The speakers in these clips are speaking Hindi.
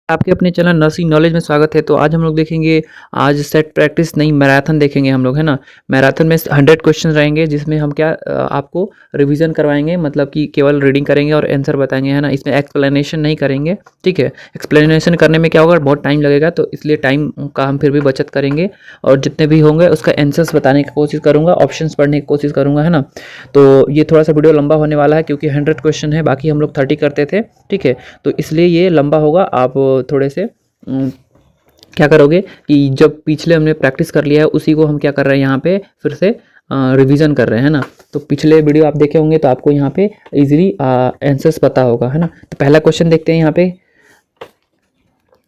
आपके अपने चैनल नर्सिंग नॉलेज में स्वागत है। तो आज हम लोग देखेंगे, आज सेट प्रैक्टिस नहीं मैराथन देखेंगे हम लोग, है ना। मैराथन में 100 क्वेश्चन रहेंगे, जिसमें हम क्या आपको रिवीजन करवाएंगे, मतलब कि केवल रीडिंग करेंगे और आंसर बताएंगे, है ना। इसमें एक्सप्लेनेशन नहीं करेंगे, ठीक है। एक्सप्लेनेशन करने में क्या होगा, बहुत टाइम लगेगा, तो इसलिए टाइम का हम फिर भी बचत करेंगे और जितने भी होंगे उसका आंसर्स बताने की कोशिश करूँगा, ऑप्शंस पढ़ने की कोशिश करूँगा, है ना। तो ये थोड़ा सा वीडियो लंबा होने वाला है क्योंकि 100 क्वेश्चन है, बाकी हम लोग 30 करते थे, ठीक है। तो इसलिए ये लंबा होगा। आप थोड़े से क्या करोगे कि जब पिछले हमने प्रैक्टिस कर लिया है उसी को हम क्या कर रहे हैं, यहाँ पे फिर से रिवीजन कर रहे हैं, ना। तो पिछले वीडियो आप देखे होंगे तो आपको यहाँ पे इजीली आंसर्स पता होगा, है ना। तो पहला क्वेश्चन देखते हैं। यहाँ पे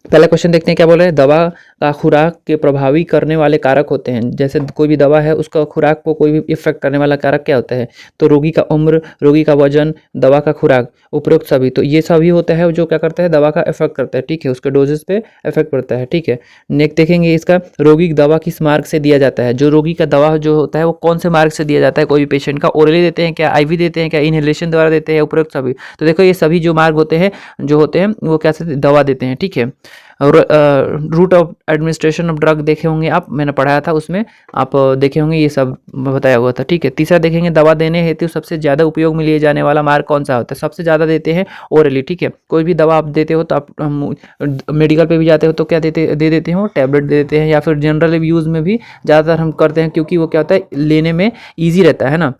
पहला क्वेश्चन देखते हैं, क्या बोल रहे हैं। दवा का खुराक के प्रभावी करने वाले कारक होते हैं। जैसे कोई भी दवा है, उसका खुराक को कोई भी इफेक्ट करने वाला कारक क्या होता है। तो रोगी का उम्र, रोगी का वजन, दवा का खुराक, उपरोक्त सभी। तो ये सभी होता है जो क्या करता है, दवा का इफेक्ट करता है, ठीक है। उसके डोजेस पे इफेक्ट पड़ता है, ठीक है। नेक्स्ट देखेंगे इसका, रोगी की दवा किस मार्ग से दिया जाता है। जो रोगी का दवा जो होता है वो कौन से मार्ग से दिया जाता है। कोई भी पेशेंट का ओरली देते हैं क्या, आईवी देते हैं क्या, इनहेलेशन द्वारा देते हैं, उपरोक्त सभी। तो देखो ये सभी जो मार्ग होते हैं जो होते हैं वो कैसे दवा देते हैं, ठीक है। और route of administration of drug देखे होंगे आप, मैंने पढ़ाया था उसमें, आप देखे होंगे, ये सब बताया हुआ था, ठीक है। तीसरा देखेंगे, दवा देने हेतु सबसे ज़्यादा उपयोग में लिए जाने वाला मार्ग कौन सा होता है। सबसे ज़्यादा देते हैं ओरली, ठीक है। कोई भी दवा आप देते हो तो आप मेडिकल पे भी जाते हो तो क्या दे देते हो, टैबलेट दे देते हैं, या फिर जनरल यूज़ में भी ज़्यादातर हम करते हैं, क्योंकि वो क्या होता है, लेने में ईजी रहता है ना।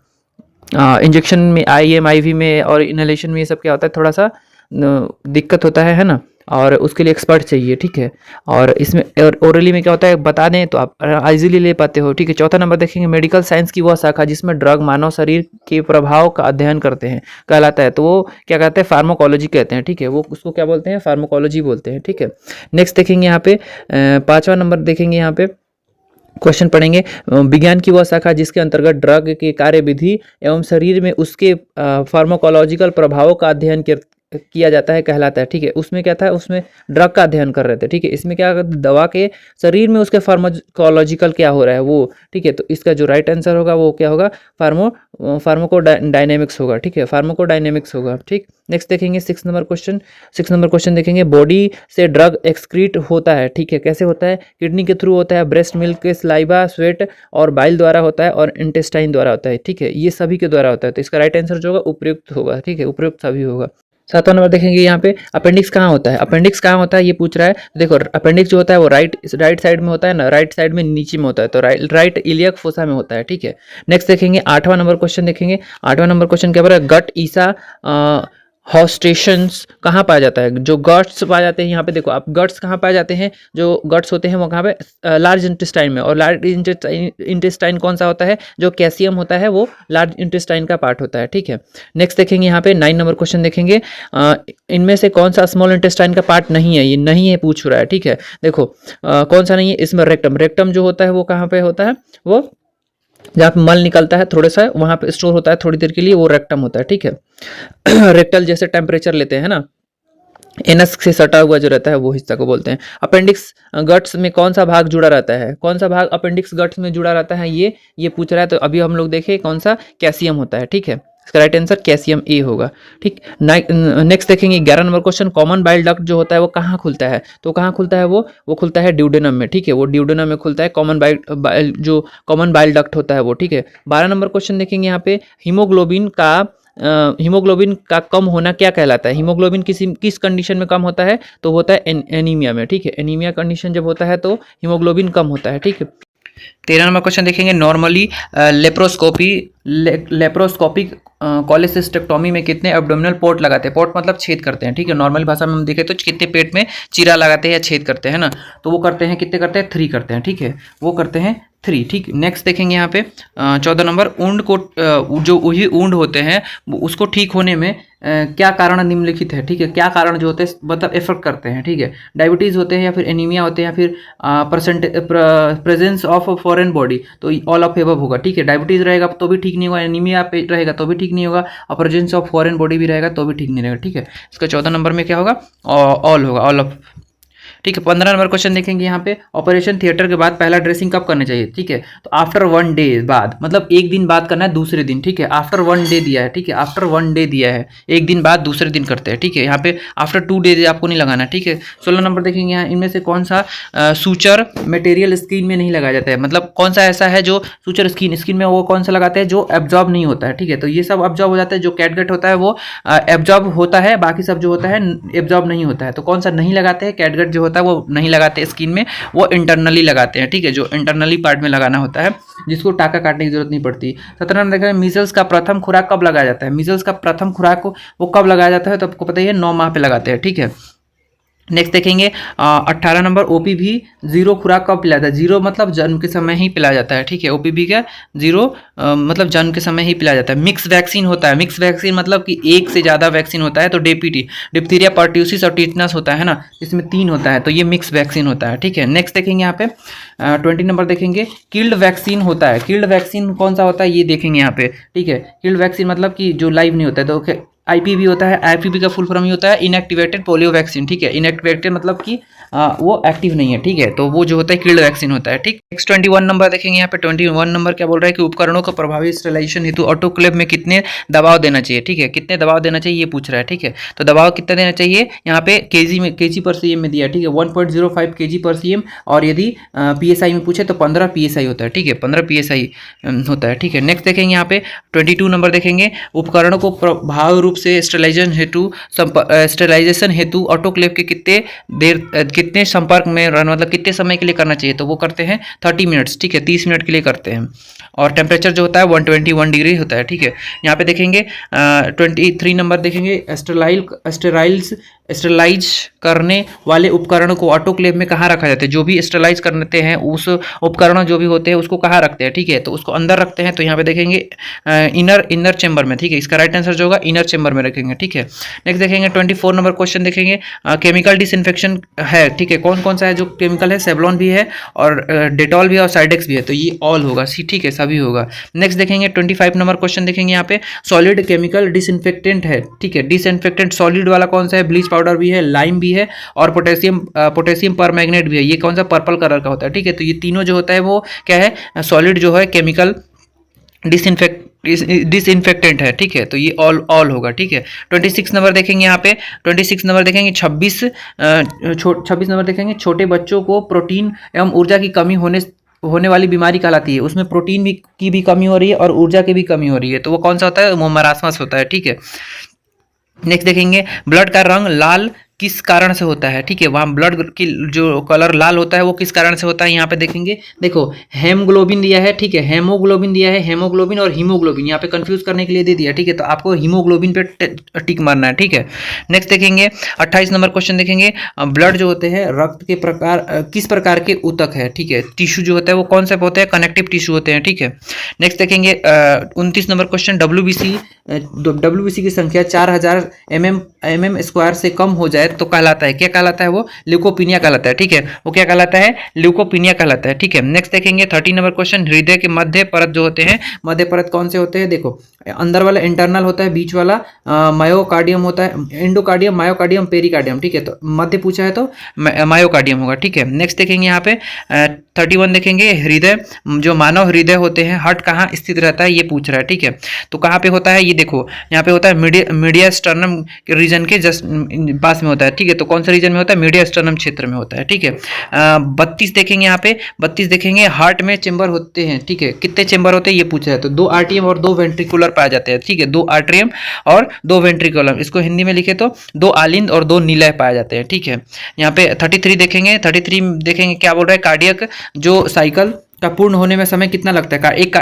इंजेक्शन में, IM IV में और इनहेलेशन में ये सब क्या होता है, थोड़ा सा दिक्कत होता है ना। और उसके लिए एक्सपर्ट चाहिए, ठीक है। और इसमें और ओरली में क्या होता है, बता दें तो आप इजीली ले पाते हो, ठीक है। चौथा नंबर देखेंगे, मेडिकल साइंस की वह शाखा जिसमें ड्रग मानव शरीर के प्रभाव का अध्ययन करते हैं कहलाता है। तो वो क्या कहते हैं, फार्माकोलॉजी कहते हैं, ठीक है। वो उसको क्या बोलते हैं, फार्माकोलॉजी बोलते हैं, ठीक है। नेक्स्ट देखेंगे यहाँ पे 5वां नंबर देखेंगे, यहाँ पे क्वेश्चन पढ़ेंगे, विज्ञान की वह शाखा जिसके अंतर्गत ड्रग के कार्यविधि एवं शरीर में उसके फार्माकोलॉजिकल प्रभावों का अध्ययन किया जाता है कहलाता है, ठीक है। उसमें क्या था, उसमें ड्रग का अध्ययन कर रहे थे, ठीक है। इसमें क्या, दवा के शरीर में उसके फार्माकोलॉजिकल क्या हो रहा है वो, ठीक है। तो इसका जो राइट आंसर होगा वो क्या होगा, फार्माकोडायनेमिक्स होगा, ठीक है। फार्माकोडायनेमिक्स होगा, ठीक। नेक्स्ट देखेंगे 6 नंबर क्वेश्चन देखेंगे, बॉडी से ड्रग एक्सक्रीट होता है, ठीक है। कैसे होता है, किडनी के थ्रू होता है, ब्रेस्ट मिल्क के सलाइवा, स्वेट और बाइल द्वारा होता है, और इंटेस्टाइन द्वारा होता है, ठीक है। ये सभी के द्वारा होता है। तो इसका राइट आंसर जो होगा उपयुक्त होगा, ठीक है। उपयुक्त सभी होगा। 7वां नंबर देखेंगे, यहाँ पे अपेंडिक्स कहाँ होता है। अपेंडिक्स कहाँ होता है ये पूछ रहा है। देखो अपेंडिक्स जो होता है वो राइट साइड में होता है ना, राइट साइड में नीचे में होता है, तो राइट इलियक फोसा में होता है, ठीक है। नेक्स्ट देखेंगे 8वां नंबर क्वेश्चन देखेंगे। 8वां नंबर क्वेश्चन क्या बोल रहा है, गट ईसा हॉस्टेशंस कहाँ पाया जाता है। जो गट्स पाए जाते हैं, यहाँ पे देखो आप, गट्स कहाँ पाए जाते हैं, जो गट्स होते हैं वो कहाँ पे, लार्ज इंटेस्टाइन में। और लार्ज इंटेस्टाइन कौन सा होता है, जो कैल्शियम होता है वो लार्ज इंटेस्टाइन का पार्ट होता है, ठीक है। नेक्स्ट देखेंगे यहाँ पे 9 नंबर क्वेश्चन देखेंगे, इनमें से कौन सा स्मॉल इंटेस्टाइन का पार्ट नहीं है, ये नहीं है पूछ रहा है, ठीक है। देखो कौन सा नहीं है, इसमें रेक्टम जो होता है वो कहाँ पे होता है, वो जहाँ पे मल निकलता है थोड़ा सा, वहाँ पे स्टोर होता है थोड़ी देर के लिए, वो रेक्टम होता है, ठीक है। रेक्टल जैसे टेम्परेचर लेते हैं ना, एनस से सटा हुआ जो रहता है वो हिस्सा को बोलते हैं। अपेंडिक्स गट्स में कौन सा भाग जुड़ा रहता है, कौन सा भाग अपेंडिक्स गट्स में जुड़ा रहता है, ये पूछ रहा है। तो अभी हम लोग देखें कौन सा, कैल्शियम होता है, ठीक है। इसका राइट आंसर कैल्शियम ए होगा, ठीक। नेक्स्ट देखेंगे 11 number question, common bile duct जो होता है वो कहाँ खुलता है। तो कहाँ खुलता है वो खुलता है ड्यूडेनम में, ठीक है। वो ड्यूडेनम में खुलता है, कॉमन बाइल डक्ट होता है वो, ठीक है। 12 नंबर क्वेश्चन देखेंगे यहाँ पे, हीमोग्लोबिन का कम होना क्या कहलाता है। हीमोग्लोबिन किस कंडीशन में कम होता है, तो होता है एनीमिया में, ठीक है। एनीमिया कंडीशन जब होता है तो हीमोग्लोबिन कम होता है, ठीक है। 13 नंबर क्वेश्चन देखेंगे, नॉर्मली लेप्रोस्कोपिक कॉलेसिस्टेक्टोमी में कितने एब्डोमिनल पोर्ट लगाते हैं। पोर्ट मतलब छेद करते हैं, ठीक है। नॉर्मल भाषा में हम देखें तो कितने पेट में चीरा लगाते हैं या छेद करते हैं ना, तो वो करते हैं, कितने करते हैं, 3 करते हैं, ठीक है। वो करते हैं 3, ठीक। नेक्स्ट देखेंगे यहाँ पे 14 नंबर, ऊंड को जो वही ऊंड होते हैं उसको ठीक होने में क्या कारण निम्नलिखित है, ठीक है। क्या कारण जो होते हैं मतलब इफेक्ट करते हैं, ठीक है। डायबिटीज़ होते हैं, या फिर एनीमिया होते हैं, या फिर प्रेजेंस ऑफ फॉरेन बॉडी, तो ऑल ऑफ एबव होगा, ठीक है। डायबिटीज़ रहेगा तो भी ठीक नहीं होगा, एनीमिया रहेगा तो भी ठीक नहीं होगा, और प्रेजेंस ऑफ फॉरेन बॉडी भी रहेगा तो भी ठीक नहीं रहेगा, ठीक है। इसका 14 नंबर में क्या होगा, ऑल होगा, ऑल ऑफ। ठीक है। 15 नंबर क्वेश्चन देखेंगे यहाँ पे, ऑपरेशन थिएटर के बाद पहला ड्रेसिंग कब करनी चाहिए, ठीक है। तो आफ्टर 1 डे बाद, मतलब एक दिन बाद करना है दूसरे दिन, ठीक है। आफ्टर 1 डे दिया है, ठीक है, आफ्टर 1 डे दिया है, एक दिन बाद दूसरे दिन करते हैं, ठीक है। यहाँ पे आफ्टर 2 डे आपको नहीं लगाना, ठीक है। 16 नंबर देखेंगे यहाँ, इनमें से कौन सा सूचर मटेरियल स्किन में नहीं लगाया जाता है, मतलब कौन सा ऐसा है जो सूचर स्किन में वो कौन सा लगाते हैं जो एब्जॉर्ब नहीं होता है, ठीक है। तो ये सब एब्जॉर्ब हो जाता है, जो कैटगट होता है वो एब्जॉर्ब होता है, बाकी सब जो होता है एब्जॉर्ब नहीं होता है। तो कौन सा नहीं लगाते हैं, कैटगट जो होता है वो नहीं लगाते स्किन में, वो इंटरनली लगाते हैं, ठीक है, जो इंटरनली पार्ट में लगाना होता है, जिसको टाका काटने की जरूरत नहीं पड़ती। 17 नंबर देखें, मीजल्स का प्रथम खुराक कब लगाया जाता है, मीजल्स का प्रथम खुराक को वो कब लगाया जाता है, तो आपको पता ही है 9 माह पे लगाते हैं, ठीक है। नेक्स्ट देखेंगे 18 नंबर, ओपीवी जीरो खुराक कब पिलाया जाता है, जीरो मतलब जन्म के समय ही पिलाया जाता है, ठीक है। ओपीवी का जीरो मतलब जन्म के समय ही पिलाया जाता है। मिक्स वैक्सीन होता है, मिक्स वैक्सीन मतलब कि एक से ज़्यादा वैक्सीन होता है, तो डीपीटी डिप्थीरिया पर्ट्यूसिस और टीटनस होता है ना, इसमें 3 होता है, तो ये मिक्स वैक्सीन होता है, ठीक है। नेक्स्ट देखेंगे यहाँ पे 20 नंबर देखेंगे, किल्ड वैक्सीन होता है, किल्ड वैक्सीन कौन सा होता है ये देखेंगे यहाँ पे, ठीक है। किल्ड वैक्सीन मतलब कि जो लाइव नहीं होता है, तो आईपीवी होता है, आईपीवी का फुल फॉर्म ही होता है इनएक्टिवेटेड पोलियो वैक्सीन, ठीक है। इनएक्टिवेटेड मतलब कि वो एक्टिव नहीं है, ठीक है, तो वो जो होता है किल्ड वैक्सीन होता है, ठीक। नेक्स्ट 21 नंबर देखेंगे यहाँ पे, 21 नंबर क्या बोल रहा है कि उपकरणों को प्रभावी स्टेरिलाइजेशन हेतु ऑटोक्लेव में कितने दबाव देना चाहिए, ठीक है, कितने दबाव देना चाहिए ये पूछ रहा है, ठीक है। तो दबाव कितना देना चाहिए यहाँ पे केजी में, केजी पर सीएम में दिया, ठीक है, 1.05 केजी पर सीएम, और यदि पीएसआई में पूछे तो 15 पीएसआई होता है, ठीक है, 15 पीएसआई होता है, ठीक है। नेक्स्ट देखेंगे यहाँ पे 22 नंबर देखेंगे, उपकरणों को प्रभावी रूप से स्टेरिलाइजेशन हेतु ऑटोक्लेव के कितने संपर्क में रहना, मतलब कितने समय के लिए करना चाहिए, तो वो करते हैं 30 मिनट्स, ठीक है, 30 मिनट के लिए करते हैं। और टेम्परेचर जो होता है 121 डिग्री होता है, ठीक है। यहाँ पे देखेंगे 23 नंबर देखेंगे, स्टेरलाइज करने वाले उपकरण को ऑटोक्लेव में कहाँ रखा जाता है, जो भी स्टेरलाइज करते हैं उस उपकरण जो भी होते हैं उसको कहाँ रखते हैं, ठीक है, तो उसको अंदर रखते हैं, तो यहाँ पे देखेंगे इनर चेंबर में, ठीक है, इसका राइट आंसर जो होगा इनर चेंबर में रखेंगे, ठीक है। नेक्स्ट देखेंगे 24 नंबर क्वेश्चन देखेंगे, केमिकल डिसइंफेक्शन है, ठीक है, कौन कौन सा है जो केमिकल है, सेवलॉन भी है और डेटॉल भी है और साइडेक्स भी है, तो ये ऑल होगा, ठीक है, सभी होगा। नेक्स्ट देखेंगे 25 नंबर क्वेश्चन देखेंगे यहाँ पे, सॉलिड केमिकल डिसइंफेक्टेंट है, ठीक है, डिसइंफेक्टेंट सॉलिड वाला कौन सा है, ब्लीच पाउडर भी है, लाइम भी है और पोटेशियम परमैंगनेट भी है, ये कौन सा पर्पल कलर का होता है, ठीक है। तो ये तीनों जो होता है वो क्या है, सॉलिड जो है केमिकल डिसइंफेक्टेंट है, ठीक है, तो ये ऑल होगा, ठीक है। 26 नंबर देखेंगे यहाँ पे, 26 नंबर देखेंगे 26 नंबर देखेंगे, छोटे बच्चों को प्रोटीन एवं ऊर्जा की कमी होने वाली बीमारी कहलाती है, उसमें प्रोटीन की भी कमी हो रही है और ऊर्जा की भी कमी हो रही है, तो वो कौन सा होता है, वो मरासमस होता है, ठीक है। नेक्स्ट देखेंगे ब्लड का रंग लाल किस कारण से होता है, ठीक है, वहाँ ब्लड की जो कलर लाल होता है वो किस कारण से होता है, यहाँ पे देखेंगे, देखो हेमोग्लोबिन दिया है, ठीक है, हेमोग्लोबिन दिया है, हेमोग्लोबिन और हीमोग्लोबिन यहाँ पे कंफ्यूज करने के लिए दे दिया, ठीक है, तो आपको हीमोग्लोबिन पे टिक मारना है, ठीक है। नेक्स्ट देखेंगे 28 नंबर क्वेश्चन देखेंगे, ब्लड जो होते हैं रक्त के प्रकार किस प्रकार के ऊतक है, ठीक है, टिश्यू जो होता है वो कौन सा होते हैं, कनेक्टिव टिश्यू होते हैं, ठीक है। नेक्स्ट देखेंगे 29 नंबर क्वेश्चन, डब्ल्यूबीसी की संख्या 4000 mm स्क्वायर से कम हो जाए तो कहलाता है, क्या कहलाता है, वो ल्यूकोपीनिया कहलाता है, ठीक है, वो क्या कहलाता है, ल्यूकोपीनिया कहलाता है, ठीक है। नेक्स्ट देखेंगे 30 नंबर क्वेश्चन, हृदय के मध्य परत जो होते हैं, मध्य परत कौन से होते हैं, देखो अंदर वाला इंटरनल होता है, बीच वाला मायोकार्डियम होता है, एंडोकार्डियम, मायोकार्डियम, पेरिकार्डियम, ठीक है, तो मध्य पूछा है तो मायोकार्डियम होगा, ठीक है। नेक्स्ट देखेंगे यहाँ पे 31 देखेंगे, हृदय जो मानव हृदय होते हैं हार्ट कहाँ स्थित रहता है ये पूछ रहा है, ठीक है, तो कहाँ पे होता है, ये देखो यहाँ पे होता है मीडिया स्टर्नम रीजन के जस्ट पास में होता है, ठीक है, तो कौन सा रीजन में होता है, मीडिया स्टर्नम क्षेत्र में होता है, ठीक है। 32 देखेंगे यहाँ पे, 32 देखेंगे, हार्ट में चेंबर होते हैं, ठीक है, कितने चेंबर होते हैं ये पूछा है, तो 2 आर्टियम और 2 वेंट्रिकुलर पाए जाते हैं, ठीक है, 2 आर्टियम और 2 वेंट्रिकुलर, इसको हिंदी में लिखे तो 2 आलिंद और 2 निलय पाए जाते हैं, ठीक है। यहाँ पे 33 देखेंगे, 33 देखेंगे क्या बोल रहा है, कार्डियक जो साइकिल का पूर्ण होने में समय कितना लगता है, एक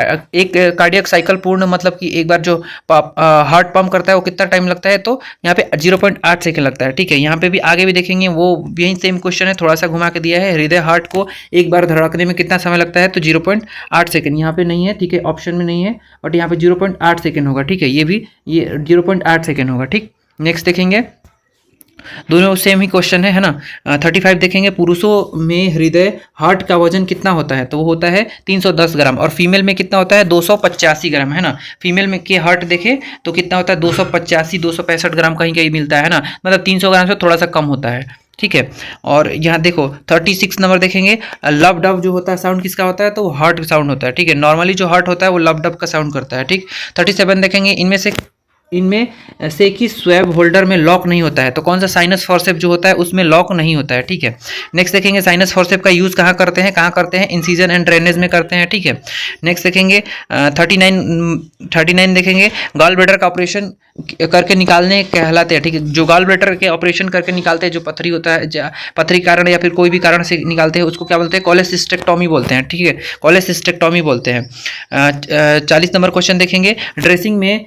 कार्डियक साइकिल पूर्ण मतलब कि एक बार जो हार्ट पंप करता है वो कितना टाइम लगता है, तो यहाँ पे 0.8 सेकंड लगता है, ठीक है। यहाँ पे भी आगे भी देखेंगे वो यही सेम क्वेश्चन है, थोड़ा सा घुमा के दिया है, हृदय हार्ट को एक बार धड़कने में कितना समय लगता है, तो 0.8 सेकंड यहाँ पे नहीं है, ठीक है, ऑप्शन में नहीं है, बट यहाँ पे 0.8 सेकंड होगा, ठीक है, ये 0.8 सेकंड होगा, ठीक। नेक्स्ट देखेंगे दोनों सेम ही क्वेश्चन है ना। 35 देखेंगे, पुरुषों में हृदय हार्ट का वजन कितना होता है, तो वो होता है 310 ग्राम, और फीमेल में कितना होता है 285 ग्राम, है ना। फीमेल में के हार्ट देखे तो कितना होता है 285 265 ग्राम कहीं कहीं मिलता है ना, मतलब 300 ग्राम से थोड़ा सा कम होता है, ठीक है। और यहाँ देखो 36 नंबर देखेंगे, लब डब जो होता है साउंड किसका होता है, तो वो हर्ट साउंड होता है, ठीक है। नॉर्मली जो हर्ट होता है वो लब डब का साउंड करता है, ठीक। 37 देखेंगे, इनमें से कि स्वैब होल्डर में लॉक नहीं होता है, तो कौन सा साइनस फॉरसेप जो होता है उसमें लॉक नहीं होता है, ठीक है। नेक्स्ट देखेंगे साइनस फॉरसेप का यूज कहाँ करते हैं, इंसिजन एंड ड्रेनेज में करते हैं, ठीक है। नेक्स्ट देखेंगे 39 देखेंगे, गॉल ब्लैडर का ऑपरेशन करके निकालने कहलाते हैं, ठीक है। जो गॉल ब्लैडर के ऑपरेशन करके निकालते हैं, जो पथरी होता है, पथरी कारण या फिर कोई भी कारण से निकालते हैं, उसको क्या बोलते हैं, कोलेसिस्टेक्टोमी बोलते हैं, ठीक है। कोलेसिस्टेक्टोमी बोलते हैं। 40 नंबर क्वेश्चन देखेंगे, ड्रेसिंग में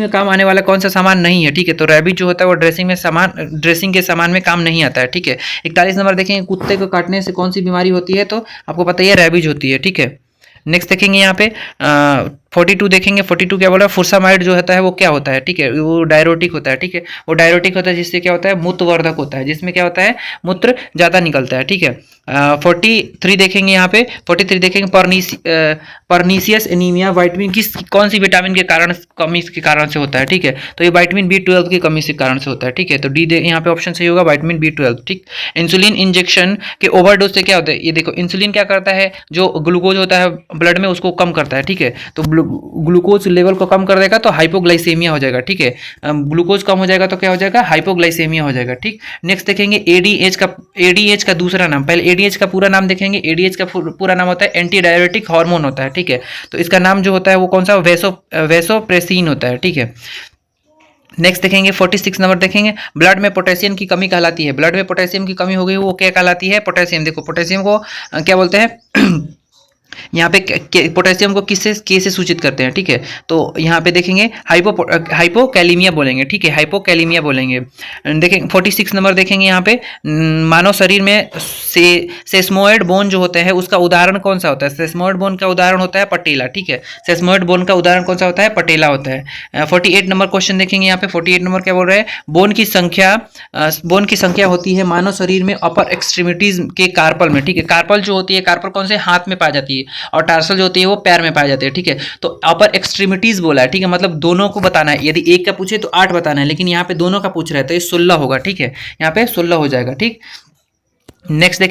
काम आने वाला कौन सा सामान नहीं है, ठीक है। तो रैबिट जो होता है वो ड्रेसिंग के सामान में काम नहीं आता है, ठीक है। 41 नंबर देखेंगे, कुत्ते को काटने से कौन सी बीमारी होती है, तो आपको पता ही है रैबिज होती है, ठीक है। नेक्स्ट देखेंगे यहाँ पे 42 देखेंगे, 42 क्या बोल रहा है, फुर्सामाइड जो होता है वो क्या होता है, ठीक है, वो डायरोटिक होता है, ठीक है। वो डायरोटिक होता है जिससे क्या होता है, मूत्रवर्धक होता है, जिसमें क्या होता है, मूत्र ज़्यादा निकलता है, ठीक है। 43 देखेंगे यहाँ पे, 43 देखेंगे, परनीसियस एनीमिया विटामिन कौन सी विटामिन के कारण, कमी के कारण से होता है, ठीक है। तो ये विटामिन B12 की कमी के कारण से होता है, ठीक है। तो डी यहाँ पे ऑप्शन सही होगा, विटामिन B12, ठीक। इंसुलिन इंजेक्शन के ओवरडोज से क्या होता है, ये देखो इंसुलिन क्या करता है, जो ग्लूकोज होता है ब्लड में उसको कम करता है, ठीक है। तो ग्लूकोज लेवल को कम कर देगा तो हाइपोग्लाइसेमिया हो जाएगा, ठीक है। ग्लूकोज कम हो जाएगा तो क्या हो जाएगा, हाइपोग्लाइसेमिया हो जाएगा, ठीक। नेक्स्ट देखेंगे एडीएच का दूसरा नाम, पहले एडीएच का पूरा नाम देखेंगे। एडीएच का पूरा नाम होता है एंटी डायरेटिक हार्मोन होता है, ठीक है। तो इसका नाम जो होता है वो कौन सा, वेसोप्रेसिन होता है, ठीक है। नेक्स्ट देखेंगे 46 नंबर देखेंगे, ब्लड में पोटेशियम की कमी कहलाती है। ब्लड में पोटेशियम की कमी हो गई वो क्या कहलाती है, पोटेशियम। देखो पोटेशियम को क्या बोलते हैं यहाँ पे पोटेशियम को के से सूचित करते हैं, ठीक है। तो यहाँ पे देखेंगे हाइपोकैलीमिया बोलेंगे, ठीक है, हाइपोकैलीमिया बोलेंगे। देखेंगे 46 नंबर देखेंगे यहाँ पे, मानव शरीर में सेस्मोइड बोन जो होते हैं उसका उदाहरण कौन सा होता है, सेस्मोइड बोन का उदाहरण होता है पटेला, ठीक है। सेस्मोइड बोन का उदाहरण कौन सा होता है, पटेला होता है। 48 नंबर क्वेश्चन देखेंगे यहाँ पे, 48 नंबर क्या बोल रहे हैं, बोन की संख्या होती है मानव शरीर में अपर एक्सट्रीमिटीज के कार्पल में, ठीक है। कार्पल जो होती है, कार्पल कौन से, हाथ में पाई जाती है, और टार्सल जो होती है वो पैर में पाई जाती है, ठीक है। तो अपर एक्सट्रीमिटीज बोला है, ठीक है, मतलब दोनों को बताना है। यदि एक का पूछे तो 8 बताना है, लेकिन यहाँ पे दोनों का पूछ रहा है तो ये 16 होगा, ठीक है। यहाँ पे 16 हो जाएगा, ठीक। नेक्स्ट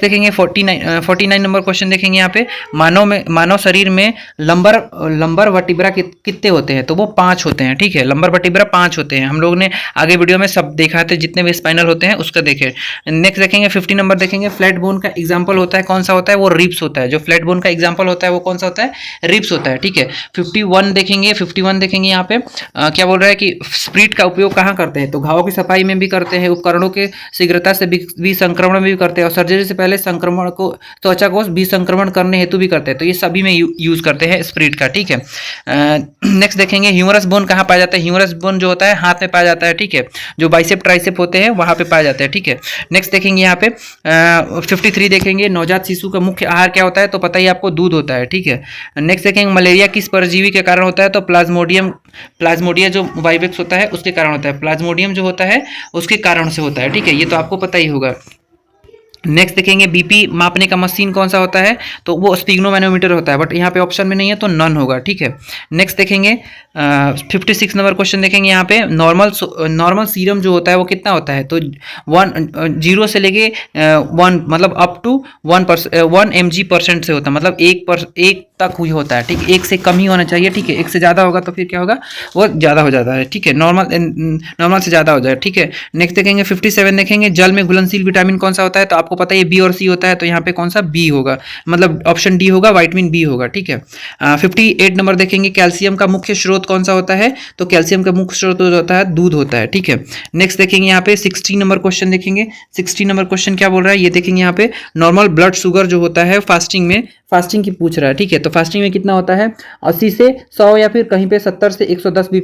देखेंगे 49 नंबर क्वेश्चन देखेंगे यहाँ पे, मानव शरीर में लंबर वर्टिब्रा कितने होते हैं, तो वो 5 होते हैं, ठीक है। लंबर वर्टिब्रा 5 होते हैं, हम लोग ने आगे वीडियो में सब देखा थे, जितने भी स्पाइनल होते हैं उसका देखे। नेक्स्ट देखेंगे 50 नंबर देखेंगे, फ्लैट बोन का एग्जाम्पल होता है कौन सा होता है, वो रिब्स होता है। जो फ्लैट बोन का एग्जाम्पल होता है वो कौन सा होता है, रिब्स होता है, ठीक है। 51 देखेंगे यहाँ पे क्या बोल रहा है कि स्प्रिट का उपयोग कहाँ करते हैं, तो घावों की सफाई में भी करते हैं, उपकरणों के शीघ्रता से भी संक्रमण में भी करते हैं, और सर्जरी से पहले संक्रमण को, त्वचा को भी संक्रमण करने हेतु भी करते हैं। तो ये सभी में यूज करते हैं स्प्रिट का, ठीक है। नेक्स्ट देखेंगे ह्यूमरस बोन कहाँ पाया जाता है, ह्यूमरस बोन जो होता है हाथ में पाया जाता है, ठीक है। जो बाइसेप ट्राइसेप होते हैं वहां पे पाया जाता है, ठीक है। नेक्स्ट देखेंगे यहाँ पे 53 देखेंगे, नवजात शिशु का मुख्य आहार क्या होता है, तो पता ही आपको दूध होता है, ठीक है। नेक्स्ट देखेंगे मलेरिया किस परजीवी के कारण होता है, तो प्लाज्मोडिया जो वाइवेक्स होता है उसके कारण होता है। प्लाज्मोडियम जो होता है उसके कारण से होता है, ठीक है। ये तो आपको पता ही होगा। नेक्स्ट देखेंगे बीपी मापने का मशीन कौन सा होता है, तो वो स्पिग्नोमैनोमीटर होता है, बट यहाँ पे ऑप्शन में नहीं है तो नन होगा, ठीक है। नेक्स्ट देखेंगे 56 नंबर क्वेश्चन देखेंगे यहाँ पे, नॉर्मल सीरम जो होता है वो कितना होता है, तो 0 से लेके 1 मतलब अप टू 1 mg% से होता है, मतलब 1 तक हुई होता है, ठीक है। 1 से कम ही होना चाहिए, ठीक है। 1 से ज़्यादा होगा तो फिर क्या होगा, वो ज़्यादा हो जाता है, ठीक है। नॉर्मल से ज़्यादा हो जाए, ठीक है। नेक्स्ट देखेंगे 57 देखेंगे, जल में घुलनशील विटामिन कौन सा होता है, तो आपको पता है बी और सी होता है, तो यहाँ पे कौन सा बी होगा, मतलब ऑप्शन डी होगा, विटामिन बी होगा, ठीक है। 58 नंबर देखेंगे, कैल्शियम का मुख्य स्रोत कौन सा होता है, तो कैल्शियम का मुख्य स्रोत होता है दूध होता है, ठीक है। नेक्स्ट देखेंगे यहाँ पे 60 नंबर क्वेश्चन देखेंगे, 60 नंबर क्वेश्चन क्या बोल रहा है, ये देखेंगे यहाँ पे, नॉर्मल ब्लड शुगर जो होता है फास्टिंग की पूछ रहा है, ठीक है। तो फास्टिंग में कितना होता है, 80 से 100 या फिर कहीं पे 70 से 110 भी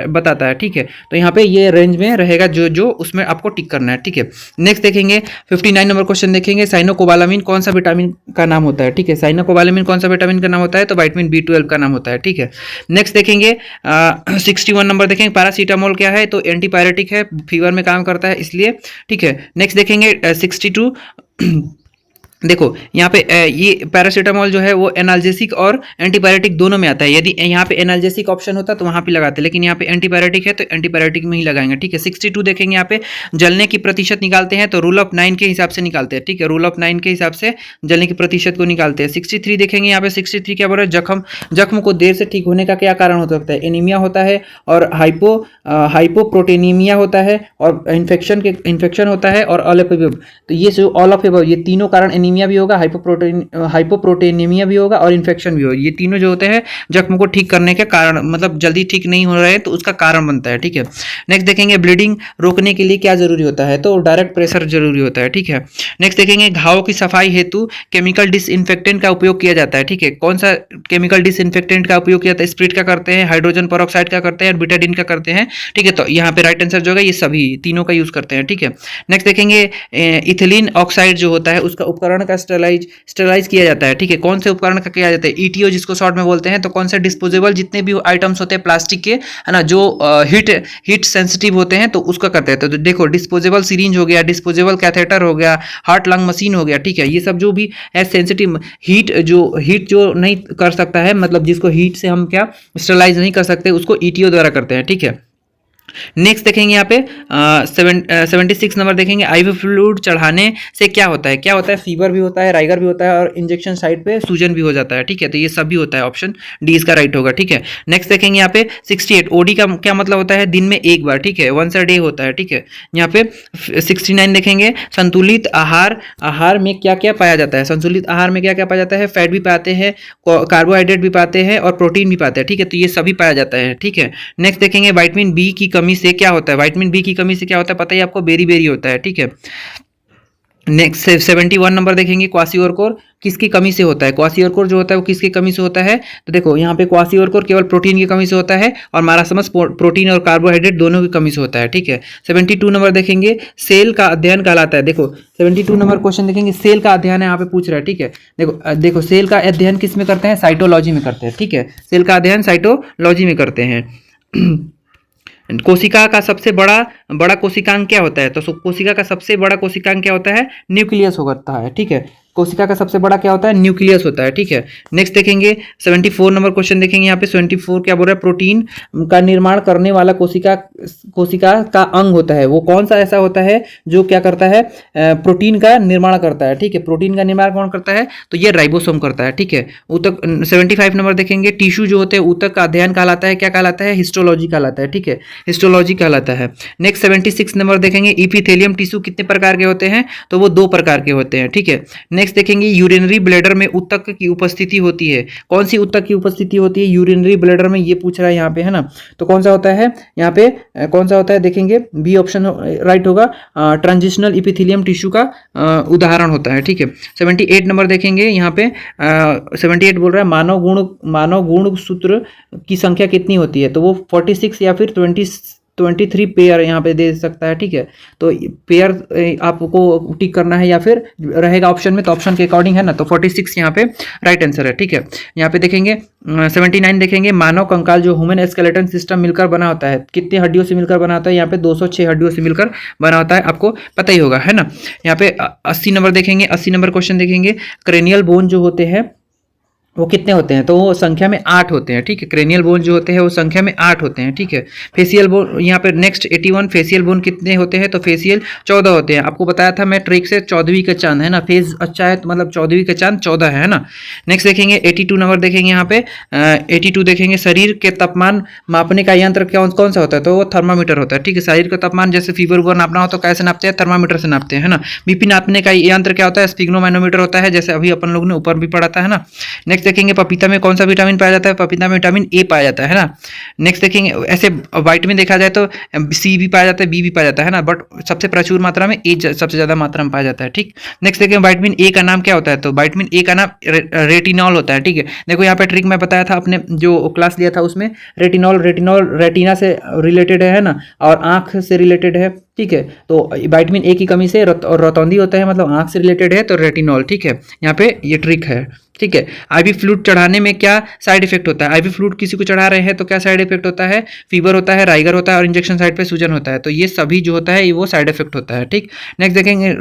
बताता है, ठीक है। तो यहाँ पे ये रेंज में रहेगा जो उसमें आपको टिक करना है, ठीक है। नेक्स्ट देखेंगे 59 नंबर क्वेश्चन देखेंगे, साइनोकोबालामिन कौन सा विटामिन का नाम होता है, ठीक है। साइनोकोबालामिन कौन सा विटामिन का नाम होता है, तो विटामिन B12 का नाम होता है, ठीक है। नेक्स्ट देखेंगे 61 नंबर देखेंगे, पैरासीटामोल क्या है, तो एंटीपायरेटिक है, फीवर में काम करता है इसलिए, ठीक है। नेक्स्ट देखेंगे 62 देखो यहाँ पे ये पैरासीटामोल जो है वो एनाल्जेसिक और एंटीपायरेटिक दोनों में आता है। यदि यहाँ पे एनाल्जेसिक ऑप्शन होता तो वहाँ पे लगाते, लेकिन यहाँ पे एंटीपायरेटिक है तो एंटीपायरेटिक में ही लगाएंगे, ठीक है। 62 देखेंगे यहाँ पे जलने की प्रतिशत निकालते हैं तो रूल ऑफ 9 के हिसाब से निकालते हैं, ठीक है। रूल ऑफ 9 के हिसाब से जलने की प्रतिशत को निकालते हैं। 63 देखेंगे यहाँ पे 63 क्या बोल रहा है, जख्म को देर से ठीक होने का क्या कारण हो सकता है। एनीमिया होता है और हाइपोप्रोटीनीमिया होता है और इन्फेक्शन होता है और ऑल ऑफ एबव। तो ये जो ऑल ऑफ एबव, ये तीनों कारण एनीमिया भी होगा, हाइपोप्रोटीनीमिया भी होगा और इन्फेक्शन भी होगा। ये तीनों जो होते हैं जख्म को ठीक करने के कारण, मतलब जल्दी ठीक नहीं हो रहे हैं तो उसका कारण बनता है, ठीक है। नेक्स्ट देखेंगे ब्लीडिंग रोकने के लिए क्या जरूरी होता है, तो डायरेक्ट प्रेशर जरूरी होता है, ठीक है। नेक्स्ट देखेंगे घावों की सफाई हेतु केमिकल डिसइंफेक्टेंट का उपयोग किया जाता है, ठीक है। कौन सा केमिकल डिसइंफेक्टेंट का उपयोग किया जाता है, स्प्रिट का करते हैं, हाइड्रोजन पेरोक्साइड का करते हैं और बीटाडीन का करते हैं, ठीक है। तो यहाँ पे राइट आंसर जो है ये सभी तीनों का यूज करते हैं, ठीक है। नेक्स्ट देखेंगे इथिलीन ऑक्साइड जो होता है उसका उपकरण का स्टेरलाइज किया जाता है, ठीक है। कौन से उपकरण का किया जाता है, ईटीओ जिसको शॉर्ट में बोलते हैं। तो कौन से डिस्पोजेबल जितने भी आइटम्स होते हैं प्लास्टिक के, है ना, जो हीट सेंसिटिव होते हैं तो उसका करते हैं। तो देखो डिस्पोजेबल सिरिंज हो गया, डिस्पोजेबल कैथेटर हो गया, हार्ट लंग मशीन हो गया, ठीक है। ये सब जो भी है सेंसिटिव हीट जो नहीं कर सकता है, मतलब जिसको हीट से हम क्या स्टेरलाइज नहीं कर सकते, उसको ईटीओ द्वारा करते हैं, ठीक है। नेक्स्ट देखेंगे यहाँ पे 76 नंबर देखेंगे आईवी फ्लूइड चढ़ाने से क्या होता है, फीवर भी होता है, राइगर भी होता है और इंजेक्शन साइट पे सूजन भी हो जाता है, ठीक है। तो ये सब भी होता है, ऑप्शन डी इसका राइट होगा, ठीक है। नेक्स्ट देखेंगे यहाँ पे 68 ओडी का क्या मतलब होता है, दिन में एक बार, ठीक है, वंस अ डे होता है, ठीक है। यहाँ पे 69 देखेंगे संतुलित आहार में क्या क्या पाया जाता है, संतुलित आहार में क्या क्या पाया जाता है, फैट भी पाते हैं, कार्बोहाइड्रेट भी पाते हैं और प्रोटीन भी पाते हैं, ठीक है। तो ये सभी पाया जाता है, ठीक है। नेक्स्ट देखेंगे विटामिन बी की कमी से क्या होता है, विटामिन बी की कमी से क्या होता है पता है आपको, बेरी होता है, ठीक है। नेक्स्ट 71 नंबर देखेंगे क्वासियोरकोर किसकी कमी से होता है, क्वासियोरकोर जो होता है वो किसकी कमी से होता है। तो देखो यहाँ पे क्वासियोरकोर केवल प्रोटीन की कमी से होता है और मारासमस प्रोटीन और कार्बोहाइड्रेट दोनों की कमी से होता है, ठीक है। 72 नंबर देखेंगे सेल का अध्ययन कहलाता है। देखो 72 नंबर क्वेश्चन देखेंगे, सेल का अध्ययन यहाँ पे पूछ रहा है, ठीक है। देखो सेल का अध्ययन किस में करते हैं, साइटोलॉजी में करते हैं, ठीक है। सेल का अध्ययन साइटोलॉजी में करते हैं। कोशिका का सबसे बड़ा कोशिकांग क्या होता है, तो कोशिका का सबसे बड़ा कोशिकांग क्या होता है, न्यूक्लियस होता है, ठीक है। कोशिका का सबसे बड़ा क्या होता है, न्यूक्लियस होता है, ठीक है। नेक्स्ट देखेंगे 74 नंबर क्वेश्चन देखेंगे यहाँ पे 74 क्या बोल रहा है, प्रोटीन का निर्माण करने वाला कोशिका का अंग होता है, वो कौन सा ऐसा होता है जो क्या करता है, प्रोटीन का निर्माण करता है, ठीक है। प्रोटीन का निर्माण कौन करता है, तो ये राइबोसोम करता है, ठीक है। ऊतक 75 नंबर देखेंगे टिश्यू जो होते हैं ऊतक का अध्ययन कहलाता है, क्या कहलाता है, हिस्टोलॉजी कहलाता है, ठीक है, हिस्टोलॉजी कहलाता है। नेक्स्ट 76 नंबर देखेंगे इपिथेलियम टिश्यू कितने प्रकार के होते हैं, तो वो 2 प्रकार के होते हैं, ठीक है। नेक्स्ट देखेंगे यूरिनरी ब्लैडर में ऊतक की उपस्थिति होती है, कौन सी ऊतक की उपस्थिति होती है यूरिनरी ब्लैडर में, ये पूछ रहा है यहाँ पे, है ना। तो कौन सा होता है यहाँ पे, कौन सा होता है देखेंगे, बी ऑप्शन राइट होगा, ट्रांजिशनल इपिथेलियम टिश्यू का उदाहरण होता है, ठीक है। 78 नंबर देखेंगे यहाँ पे 78 बोल रहा है मानव गुण सूत्र की संख्या कितनी होती है, तो वो 46 या फिर 23 पेयर यहाँ पे दे सकता है, ठीक है। तो पेयर आपको टिक करना है या फिर रहेगा ऑप्शन में, तो ऑप्शन के अकॉर्डिंग है ना, तो 46 यहाँ पे राइट आंसर है, ठीक है। यहाँ पे देखेंगे 79 देखेंगे मानव कंकाल जो ह्यूमन स्केलेटन सिस्टम मिलकर बना होता है, कितनी हड्डियों से मिलकर बना होता है, यहाँ पे 206 हड्डियों से मिलकर बना होता है, आपको पता ही होगा, है ना। यहाँ पे 80 नंबर देखेंगे, 80 नंबर क्वेश्चन देखेंगे क्रेनियल बोन जो होते हैं वो कितने होते हैं, तो वो संख्या में 8 होते हैं, ठीक है। क्रेनियल बोन जो होते हैं वो संख्या में 8 होते हैं, ठीक है। फेशियल बोन यहाँ पे नेक्स्ट 81 फेशियल बोन कितने होते हैं, तो फेशियल 14 होते हैं, आपको बताया था मैं ट्रिक से 14वीं का चांद, है ना, फेज अच्छा है तो मतलब 14वीं का चांद 14 है ना। नेक्स्ट देखेंगे 82 नंबर देखेंगे यहाँ पे 82 देखेंगे शरीर के तापमान मापने का यंत्र कौन सा होता है, तो वो थर्मामीटर होता है, ठीक है। शरीर का तापमान जैसे फीवर वूवर नापना हो तो कैसे नापते हैं, थर्मामीटर से नापते हैं, है ना। बीपी नापने का यंत्र क्या होता है, स्पिग्नोमैनोमीटर होता है, जैसे अभी अपन लोग ने ऊपर भी पढ़ा था, है ना। नेक्स्ट देखेंगे पपीता में कौन सा विटामिन पाया जाता है, पपीता में विटामिन ए पाया जाता है ना। नेक्स्ट देखेंगे ऐसे विटामिन देखा जाए तो सी भी पाया जाता है, बी भी पाया जाता है ना, बट सबसे प्रचुर मात्रा में ए सबसे ज्यादा मात्रा में पाया जाता है, ठीक। नेक्स्ट देखेंगे विटामिन ए का नाम क्या होता है, तो विटामिन ए का नाम रेटिनॉल होता है, ठीक है। देखो यहाँ पे ट्रिक मैं बताया था, अपने जो क्लास लिया था उसमें रेटिनॉल रेटिना से रिलेटेड है ना, और आंख से रिलेटेड है, ठीक है। तो विटामिन ए की कमी से और रतौंधी होता है, मतलब आंख से रिलेटेड है, तो रेटिनॉल, ठीक है। यहाँ पे ये ट्रिक है, ठीक है। आईवी फ्लूइड चढ़ाने में क्या साइड इफेक्ट होता है? आईवी फ्लूइड किसी को चढ़ा रहे हैं तो क्या साइड इफेक्ट होता है? फीवर होता है, राइगर होता है और इंजेक्शन साइड पे सूजन होता है। तो ये सभी जो होता है वो साइड इफेक्ट होता है, ठीक। नेक्स्ट देखेंगे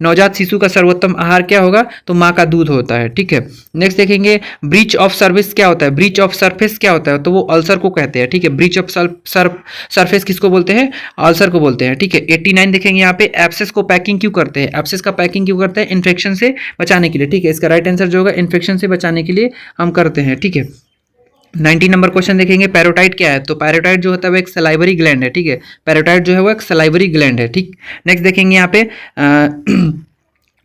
नवजात शिशु का सर्वोत्तम आहार क्या होगा? तो माँ का दूध होता है, ठीक है। नेक्स्ट देखेंगे ब्रीच ऑफ सर्विस क्या होता है? ब्रीच ऑफ सरफेस क्या होता है? तो वो अल्सर को कहते हैं, ठीक है। ब्रीच ऑफ सरफेस किसको बोलते हैं? अल्सर को बोलते हैं, ठीक है। 89 देखेंगे यहाँ पे एब्सेस को पैकिंग क्यों करते हैं? एब्सेस का पैकिंग क्यों करते हैं? इन्फेक्शन से बचाने के लिए, ठीक है। इसका राइट आंसर जो होगा इन्फेक्शन से बचाने के लिए हम करते हैं, ठीक है। 90 नंबर क्वेश्चन देखेंगे पैरोटाइड क्या है? तो पैरोटाइड जो होता है वो एक सलाइवरी ग्लैंड है, ठीक है। पैरोटाइड जो है वो एक सलाइवरी ग्लैंड है, ठीक। नेक्स्ट देखेंगे यहाँ पे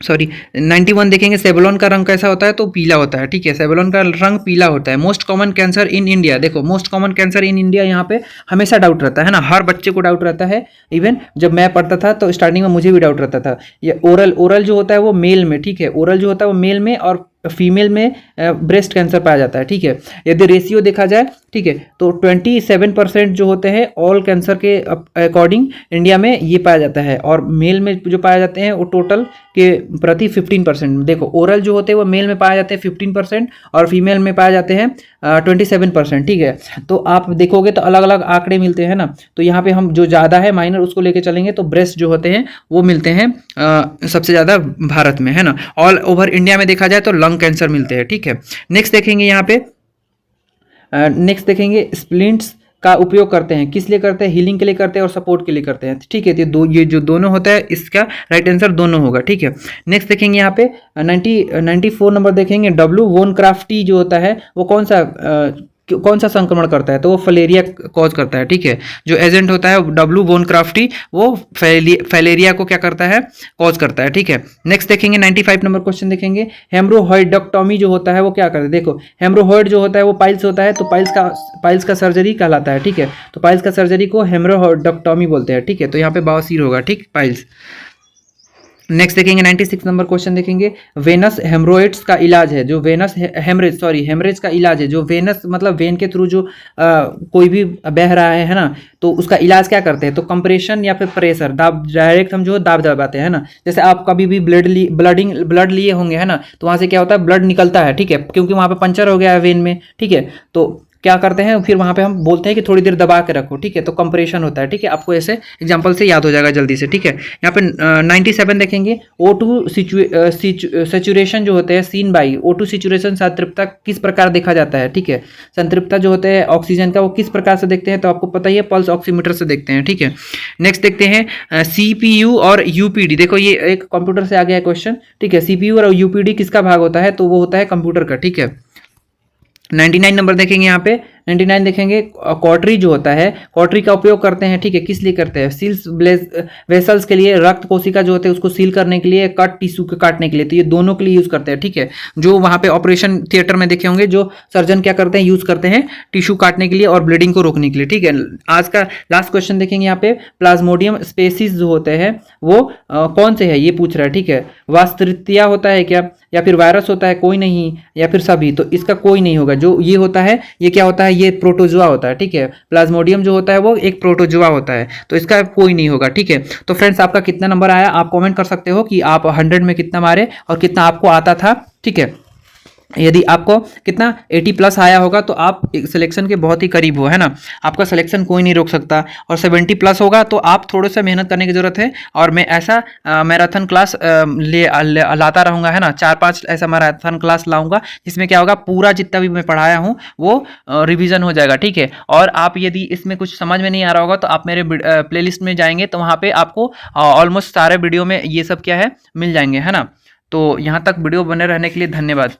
सॉरी 91 देखेंगे सेबुलोन का रंग कैसा होता है? तो पीला होता है, ठीक है। सेबुलोन का रंग पीला होता है। Most common cancer in India, देखो most common cancer in India यहाँ पे हमेशा डाउट रहता है ना, हर बच्चे को डाउट रहता है। इवन जब मैं पढ़ता था तो स्टार्टिंग में मुझे भी डाउट रहता था। ये ओरल जो होता है वो मेल में, ठीक है। ओरल जो होता है वो मेल में और फीमेल में ब्रेस्ट कैंसर पाया जाता है, ठीक है। यदि रेशियो देखा जाए, ठीक है, तो 27% जो होते हैं ऑल कैंसर के अकॉर्डिंग इंडिया में ये पाया जाता है, और मेल में जो पाए जाते हैं वो टोटल के प्रति 15%। देखो ओरल जो होते हैं वो मेल में पाए जाते हैं 15% और फीमेल में पाए जाते हैं 27%, ठीक है। तो आप देखोगे तो अलग अलग आंकड़े मिलते हैं ना, तो यहाँ पे हम जो ज़्यादा है माइनर उसको लेके चलेंगे तो ब्रेस्ट जो होते हैं वो मिलते हैं सबसे ज़्यादा भारत में, है ना। ऑल ओवर इंडिया में देखा जाए तो लंग कैंसर मिलते हैं, ठीक है। नेक्स्ट देखेंगे यहाँ पे नेक्स्ट देखेंगे स्प्लिंट्स का उपयोग करते हैं, किस लिए करते हैं? हीलिंग के लिए करते हैं और सपोर्ट के लिए करते हैं, ठीक है। तो ये जो दोनों होता है इसका राइट आंसर दोनों होगा, ठीक है। नेक्स्ट देखेंगे यहाँ पे 94 नंबर देखेंगे डब्ल्यू वोन क्राफ्टी जो होता है वो कौन सा संक्रमण करता है? तो वो फलेरिया कॉज करता है, ठीक है। जो एजेंट होता है डब्ल्यू वोन क्राफ्टी वो फैलेरिया को क्या करता है? कॉज करता है, ठीक है। नेक्स्ट देखेंगे 95 नंबर क्वेश्चन देखेंगे हेमरोहॉइडक्टोमी जो होता है वो क्या करता है? देखो हेमरोहॉइड जो होता है वो पाइल्स होता है, तो पाइल्स का सर्जरी कहलाता है, ठीक है। तो पाइल्स का सर्जरी को हेमरोहॉइडक्टोमी बोलते हैं, ठीक है। तो यहाँ पे बवासीर होगा, ठीक, पाइल्स। नेक्स्ट देखेंगे 96 नंबर क्वेश्चन देखेंगे वेनस हेमरोइड्स का इलाज है, जो वेनस हेमरेज का इलाज है, जो वेनस मतलब वेन के थ्रू जो कोई भी बह रहा है ना, तो उसका इलाज क्या करते हैं? तो कंप्रेशन या फिर प्रेशर, दाब, डायरेक्ट हम जो दाब दबाते हैं ना। जैसे आप कभी भी ब्लड लिए होंगे, है ना, तो वहाँ से क्या होता है? ब्लड निकलता है, ठीक है, क्योंकि वहाँ पे पंचर हो गया है वेन में, ठीक है। तो क्या करते हैं फिर वहाँ पे हम बोलते हैं कि थोड़ी देर दबा के रखो, ठीक है। तो कंप्रेशन होता है, ठीक है। आपको ऐसे एग्जांपल से याद हो जाएगा जल्दी से, ठीक है। यहाँ पे 97 देखेंगे O2 सेचुरेशन जो होते हैं सीन बाई O2 सेचुरेशन संतृप्तता किस प्रकार देखा जाता है, ठीक है। संतृप्तता जो होते हैं ऑक्सीजन का वो किस प्रकार से देखते हैं? तो आपको पता ही है पल्स ऑक्सीमीटर से देखते हैं, ठीक है। नेक्स्ट देखते हैं CPU और UPD। देखो ये एक कंप्यूटर से आ गया है क्वेश्चन, ठीक है। CPU और UPD किसका भाग होता है? तो वो होता है कंप्यूटर का, ठीक है। 99 नंबर देखेंगे यहाँ पे 99 देखेंगे कॉटरी जो होता है, कॉटरी का उपयोग करते हैं, ठीक है। किस लिए करते हैं? सील्स वेसल्स के लिए, रक्त कोशिका जो होते हैं उसको सील करने के लिए, कट टिश्यू को काटने के लिए, तो ये दोनों के लिए यूज करते हैं, ठीक है। जो वहाँ पे ऑपरेशन थिएटर में देखे होंगे जो सर्जन क्या करते हैं? यूज करते हैं टिश्यू काटने के लिए और ब्लीडिंग को रोकने के लिए, ठीक है। आज का लास्ट क्वेश्चन देखेंगे यहाँ पे प्लाज्मोडियम स्पेसीज जो होते हैं वो कौन से है ये पूछ रहा है, ठीक है। वास्तृतिया होता है क्या, या फिर वायरस होता है? कोई नहीं, या फिर सभी? तो इसका कोई नहीं होगा। जो ये होता है ये क्या होता है? ये प्रोटोजुआ होता है, ठीक है। प्लाज्मोडियम जो होता है वो एक प्रोटोजुआ होता है, तो इसका कोई नहीं होगा, ठीक है। तो फ्रेंड्स आपका कितना नंबर आया आप कमेंट कर सकते हो कि आप 100 में कितना मारे और कितना आपको आता था, ठीक है। यदि आपको कितना 80+ आया होगा तो आप सिलेक्शन के बहुत ही करीब हो, है ना। आपका सिलेक्शन कोई नहीं रोक सकता। और 70+ होगा तो आप थोड़ा सा मेहनत करने की ज़रूरत है। और मैं ऐसा मैराथन क्लास लाता रहूँगा, है ना। 4-5 ऐसा मैराथन क्लास लाऊंगा जिसमें क्या होगा पूरा जितना भी मैं पढ़ाया हूँ वो रिवीजन हो जाएगा, ठीक है। और आप यदि इसमें कुछ समझ में नहीं आ रहा होगा तो आप मेरे प्लेलिस्ट में जाएंगे तो वहाँ पर आपको ऑलमोस्ट सारे वीडियो में ये सब क्या है मिल जाएंगे, है ना। तो यहाँ तक वीडियो बने रहने के लिए धन्यवाद।